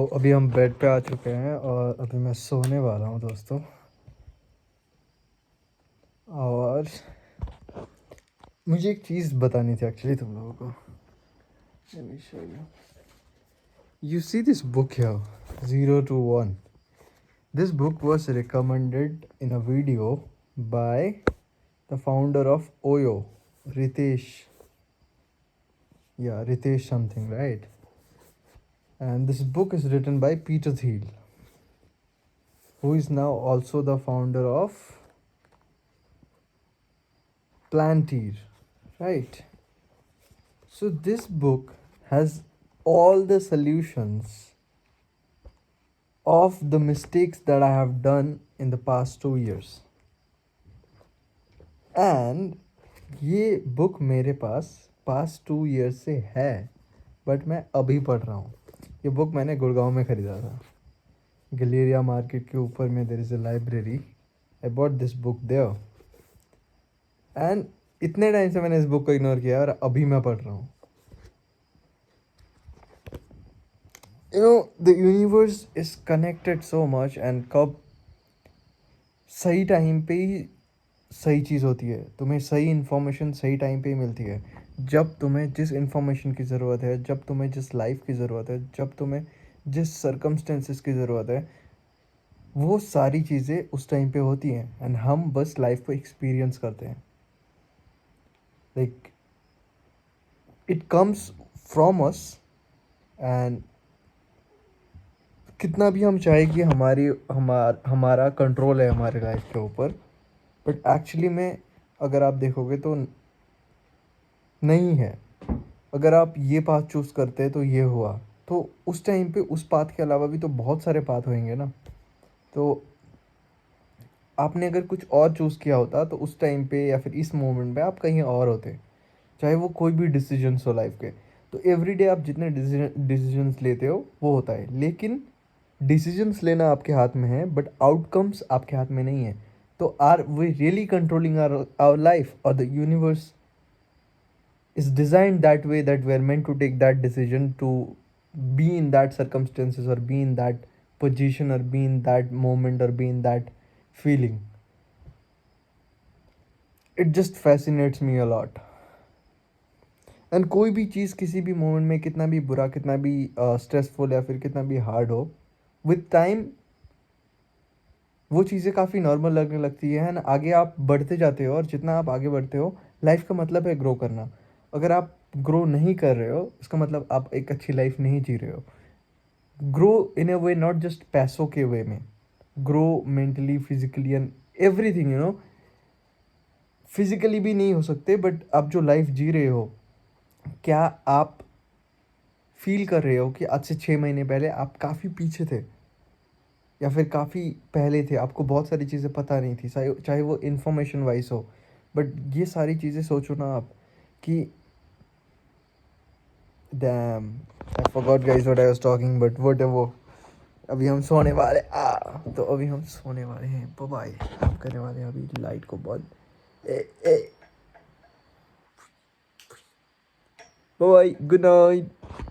तो अभी हम बेड पे आ चुके हैं और अभी मैं सोने वाला हूँ दोस्तों। और मुझे एक चीज़ बतानी थी एक्चुअली तुम लोगों को। Let me show you. You see this book here, 0 to 1. This book was recommended in a video by the founder of Oyo, Ritesh. Yeah, Ritesh something, right? And this book is written by Peter Thiel, who is now also the founder of Planteer, right? So this book has all the solutions of the mistakes that I have done in the past 2 years. And ये book मेरे पास past 2 years से है, but मैं अभी पढ़ रहा हूँ। ये बुक मैंने गुड़गांव में ख़रीदा था, गलेरिया मार्केट के ऊपर में there is a library. I bought this book there and इतने टाइम से मैंने इस बुक को इग्नोर किया और अभी मैं पढ़ रहा हूँ। The universe is connected so much and कब सही टाइम पे ही सही चीज़ होती है, तुम्हें सही इन्फॉर्मेशन सही टाइम पे ही मिलती है। जब तुम्हें जिस इन्फॉर्मेशन की ज़रूरत है, जब तुम्हें जिस लाइफ की ज़रूरत है, जब तुम्हें जिस सर्कमस्टेंसेस की ज़रूरत है, वो सारी चीज़ें उस टाइम पे होती हैं एंड हम बस लाइफ को एक्सपीरियंस करते हैं। Like it comes from us and कितना भी हम चाहे कि हमारा कंट्रोल है हमारे लाइफ के ऊपर, बट एक्चुअली में अगर आप देखोगे तो नहीं है। अगर आप ये पाथ चूज़ करते हैं तो ये हुआ, तो उस टाइम पे उस पाथ के अलावा भी तो बहुत सारे पाथ होंगे ना। तो आपने अगर कुछ और चूज़ किया होता तो उस टाइम पे या फिर इस मोमेंट पे आप कहीं और होते, चाहे वो कोई भी डिसीजंस हो लाइफ के। तो एवरीडे आप जितने डिसीजंस लेते हो वो होता है, लेकिन डिसीजंस लेना आपके हाथ में है बट आउटकम्स आपके हाथ में नहीं है। तो are we really controlling our life, और the universe is designed that way that we are meant to take that decision to be in that circumstances or be in that position or be in that moment or be in that feeling? It just fascinates me a lot. And कोई भी चीज़ किसी भी moment में कितना भी बुरा, कितना भी स्ट्रेसफुल या फिर कितना भी हार्ड हो, विद टाइम वो चीज़ें काफ़ी नॉर्मल लगने लगती है एंड आगे आप बढ़ते जाते हो। और जितना आप आगे बढ़ते हो, लाइफ का मतलब है ग्रो करना। अगर आप ग्रो नहीं कर रहे हो, इसका मतलब आप एक अच्छी लाइफ नहीं जी रहे हो। Grow in a way, not just पैसों के वे में, grow mentally, physically and everything, physically भी नहीं हो सकते, बट आप जो लाइफ जी रहे हो, क्या आप फील कर रहे हो कि आज से 6 महीने पहले आप काफ़ी पीछे थे या फिर काफ़ी पहले थे, आपको बहुत सारी चीज़ें पता नहीं थी, चाहे वो इन्फॉर्मेशन वाइज हो। बट ये सारी चीज़ें सोचो ना आप कि dam, I forgot guys what I was talking, but whatever. अभी हम सोने वाले तो अभी हम सोने वाले हैं। Bye bye. हम करने वाले हैं अभी लाइट को बंद। Bye bye, good night.